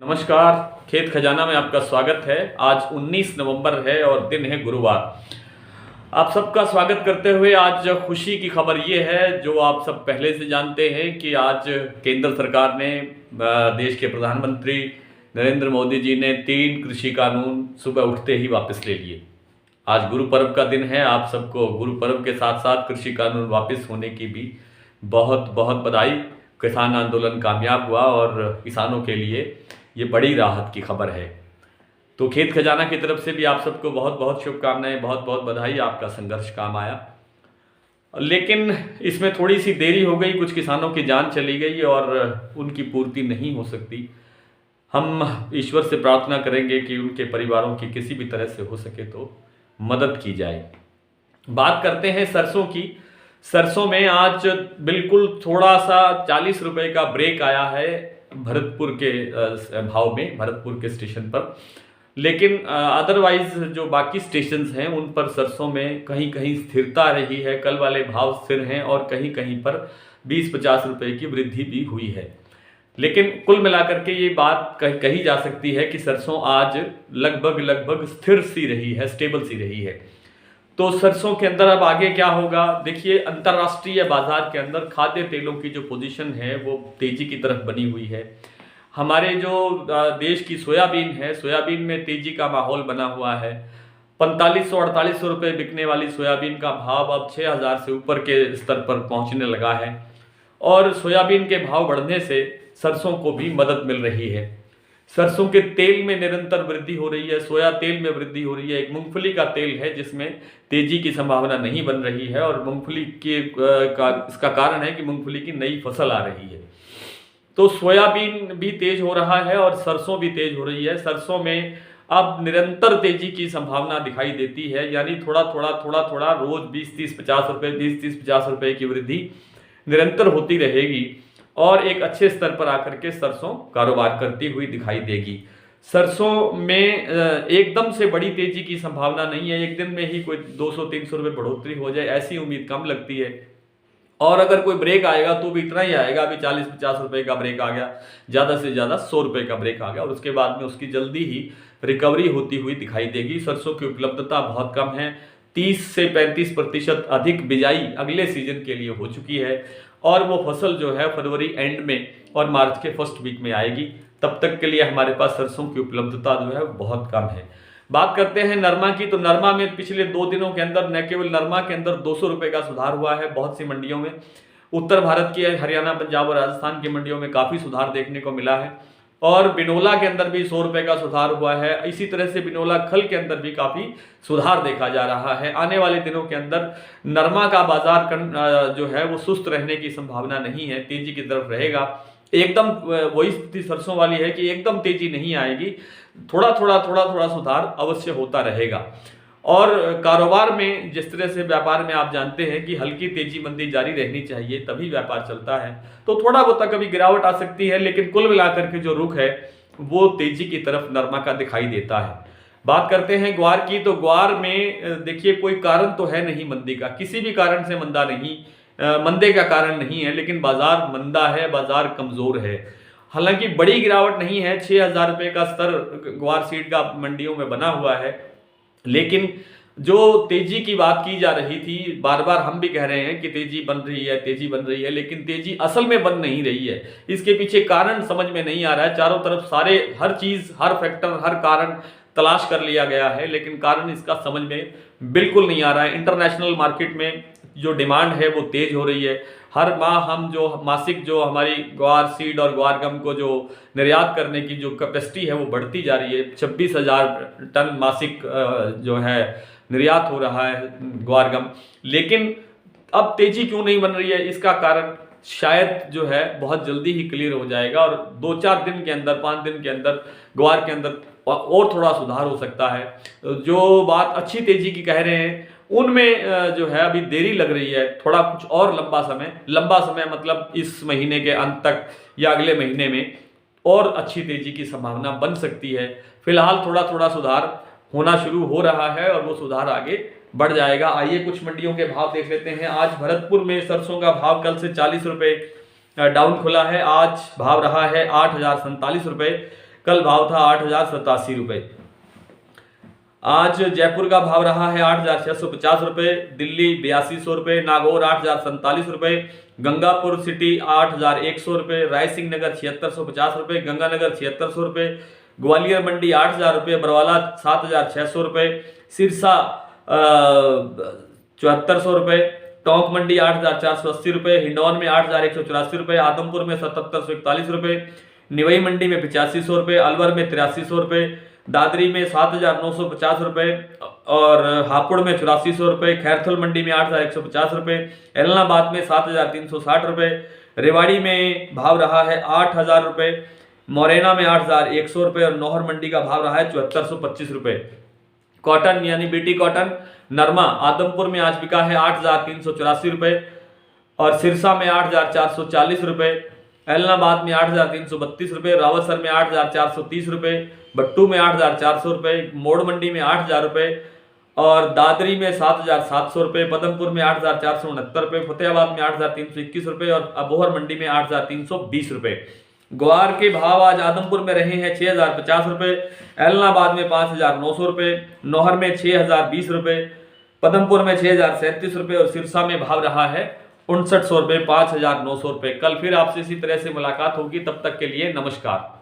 नमस्कार। खेत खजाना में आपका स्वागत है। आज 19 नवंबर है और दिन है गुरुवार। आप सबका स्वागत करते हुए आज खुशी की खबर ये है, जो आप सब पहले से जानते हैं कि आज केंद्र सरकार ने, देश के प्रधानमंत्री नरेंद्र मोदी जी ने 3 कृषि कानून सुबह उठते ही वापस ले लिए। आज गुरु पर्व का दिन है। आप सबको गुरु पर्व के साथ साथ कृषि कानून वापस होने की भी बहुत बहुत बधाई। किसान आंदोलन कामयाब हुआ और किसानों के लिए ये बड़ी राहत की खबर है। तो खेत खजाना की तरफ से भी आप सबको बहुत बहुत शुभकामनाएं, बहुत बहुत बधाई। आपका संघर्ष काम आया, लेकिन इसमें थोड़ी सी देरी हो गई। कुछ किसानों की जान चली गई और उनकी पूर्ति नहीं हो सकती। हम ईश्वर से प्रार्थना करेंगे कि उनके परिवारों की किसी भी तरह से हो सके तो मदद की जाए। बात करते हैं सरसों की। सरसों में आज बिल्कुल थोड़ा सा 40 रुपए का ब्रेक आया है भरतपुर के भाव में, भरतपुर के स्टेशन पर। लेकिन अदरवाइज जो बाकी स्टेशंस हैं उन पर सरसों में कहीं कहीं स्थिरता रही है। कल वाले भाव स्थिर हैं और कहीं कहीं पर 20-50 रुपए की वृद्धि भी हुई है। लेकिन कुल मिलाकर के ये बात कही जा सकती है कि सरसों आज लगभग स्थिर सी रही है, स्टेबल सी रही है। तो सरसों के अंदर अब आगे क्या होगा, देखिए अंतर्राष्ट्रीय बाजार के अंदर खाद्य तेलों की जो पोजीशन है वो तेजी की तरफ बनी हुई है। हमारे जो देश की सोयाबीन है, सोयाबीन में तेजी का माहौल बना हुआ है। 4500-4800 रुपये बिकने वाली सोयाबीन का भाव अब 6000 से ऊपर के स्तर पर पहुंचने लगा है और सोयाबीन के भाव बढ़ने से सरसों को भी मदद मिल रही है। सरसों के तेल में निरंतर वृद्धि हो रही है, सोया तेल में वृद्धि हो रही है। एक मूंगफली का तेल है जिसमें तेजी की संभावना नहीं बन रही है और मूंगफली के इसका कारण है कि मूंगफली की नई फसल आ रही है। तो सोयाबीन भी तेज हो रहा है और सरसों भी तेज हो रही है। सरसों में अब निरंतर तेजी की संभावना दिखाई देती है, यानी थोड़ा थोड़ा रोज 20-30-50 रुपए, 20-30-50 रुपए की वृद्धि निरंतर होती रहेगी और एक अच्छे स्तर पर आकर के सरसों कारोबार करती हुई दिखाई देगी। सरसों में एकदम से बड़ी तेजी की संभावना नहीं है। एक दिन में ही कोई 200-300 रुपये बढ़ोतरी हो जाए ऐसी उम्मीद कम लगती है और अगर कोई ब्रेक आएगा तो भी इतना ही आएगा। अभी 40-50 रुपए का ब्रेक आ गया, ज़्यादा से ज़्यादा 100 रुपये का ब्रेक आ गया और उसके बाद में उसकी जल्दी ही रिकवरी होती हुई दिखाई देगी। सरसों की उपलब्धता बहुत कम है। 30 से 35% अधिक बिजाई अगले सीजन के लिए हो चुकी है और वो फसल जो है फरवरी एंड में और मार्च के फर्स्ट वीक में आएगी। तब तक के लिए हमारे पास सरसों की उपलब्धता जो है बहुत कम है। बात करते हैं नरमा की, तो नरमा में पिछले 2 दिनों के अंदर न केवल नरमा के अंदर 200 रुपए का सुधार हुआ है बहुत सी मंडियों में। उत्तर भारत की हरियाणा, पंजाब और राजस्थान की मंडियों में काफ़ी सुधार देखने को मिला है और बिनोला के अंदर भी 100 रुपए का सुधार हुआ है। इसी तरह से बिनोला खल के अंदर भी काफ़ी सुधार देखा जा रहा है। आने वाले दिनों के अंदर नरमा का बाजार जो है वो सुस्त रहने की संभावना नहीं है, तेजी की तरफ रहेगा। एकदम वही स्थिति सरसों वाली है कि एकदम तेजी नहीं आएगी, थोड़ा सुधार अवश्य होता रहेगा। और कारोबार में जिस तरह से व्यापार में आप जानते हैं कि हल्की तेजी मंदी जारी रहनी चाहिए तभी व्यापार चलता है, तो थोड़ा बहुत कभी गिरावट आ सकती है, लेकिन कुल मिलाकर के जो रुख है वो तेजी की तरफ नरमा का दिखाई देता है। बात करते हैं ग्वार की, तो ग्वार में देखिए कोई कारण तो है नहीं मंदी का, किसी भी कारण से मंदा नहीं, मंदे का कारण नहीं है, लेकिन बाजार मंदा है, बाजार कमजोर है। हालांकि बड़ी गिरावट नहीं है, 6000 रुपये का स्तर ग्वार सीड का मंडियों में बना हुआ है, लेकिन जो तेजी की बात की जा रही थी, बार बार हम भी कह रहे हैं कि तेजी बन रही है, तेजी बन रही है, लेकिन तेजी असल में बन नहीं रही है। इसके पीछे कारण समझ में नहीं आ रहा है। चारों तरफ सारे हर चीज, हर फैक्टर, हर कारण तलाश कर लिया गया है, लेकिन कारण इसका समझ में बिल्कुल नहीं आ रहा है। इंटरनेशनल मार्केट में जो डिमांड है वो तेज हो रही है। हर माह हम जो मासिक जो हमारी ग्वार सीड और ग्वार गम को जो निर्यात करने की जो कैपेसिटी है वो बढ़ती जा रही है। 26,000 टन मासिक जो है निर्यात हो रहा है ग्वार गम, लेकिन अब तेजी क्यों नहीं बन रही है, इसका कारण शायद जो है बहुत जल्दी ही क्लियर हो जाएगा और 2-4 दिन के अंदर, 5 दिन के अंदर ग्वार के अंदर और थोड़ा सुधार हो सकता है। जो बात अच्छी तेजी की कह रहे हैं उनमें जो है अभी देरी लग रही है, थोड़ा कुछ और लंबा समय मतलब इस महीने के अंत तक या अगले महीने में और अच्छी तेजी की संभावना बन सकती है। फिलहाल थोड़ा सुधार होना शुरू हो रहा है और वो सुधार आगे बढ़ जाएगा। आइए कुछ मंडियों के भाव देख लेते हैं। आज भरतपुर में सरसों का भाव कल से 40 रुपये डाउन खुला है। आज भाव रहा है 8,047 रुपये। कल भाव था 8,087 रुपये। आज जयपुर का भाव रहा है 8,650 रुपये, दिल्ली 8200 रुपये, नागौर 8,047 रुपये, गंगापुर सिटी 8,100 रुपये, रायसिंह नगर 7,650 रुपये, गंगानगर 7,600 रुपये, ग्वालियर मंडी 8,000 रुपये, बरवाला 7,600 रुपये, सिरसा 7,400 रुपये, टोंक मंडी 8,480 रुपये, हिंडौन में 8,184 रुपये, आदमपुर में 7,741 रुपये, निवई मंडी में 8500 रुपये, अलवर में 8300 रुपये, दादरी में 7,950 रुपये और हापुड़ में 8400 रुपये, खैरथल मंडी में 8,150 रुपये, एलनाबाद में 7,360 रुपये, रेवाड़ी में भाव रहा है 8,000 रुपये, मोरेना में 8,100 रुपये और नौहर मंडी का भाव रहा है 7425 रुपये। कॉटन यानी बीटी कॉटन नरमा आदमपुर में आज बिका है 8,384 रुपये और सिरसा में 8,440 रुपये, एलनाबाद में 8,332 रुपये, रावतसर में 8,430 रुपये, भट्टू में 8,400 रुपये, मोड़ मंडी में 8,000 रुपये और दादरी में 7,700 रुपये, पदमपुर में 8,469 रुपये, फतेहाबाद में 8,321 रुपये और अबोहर मंडी में 8,320 रुपये। ग्वार के भाव आज आदमपुर में रहे हैं 6,050 रुपये, एलनाबाद में 5,900 रुपये, नौहर में 6,020 रुपये, पदमपुर में 6,037 रुपये और सिरसा में भाव रहा है 5,900 रुपये, 5,900 रुपये। कल फिर आपसे इसी तरह से मुलाकात होगी, तब तक के लिए नमस्कार।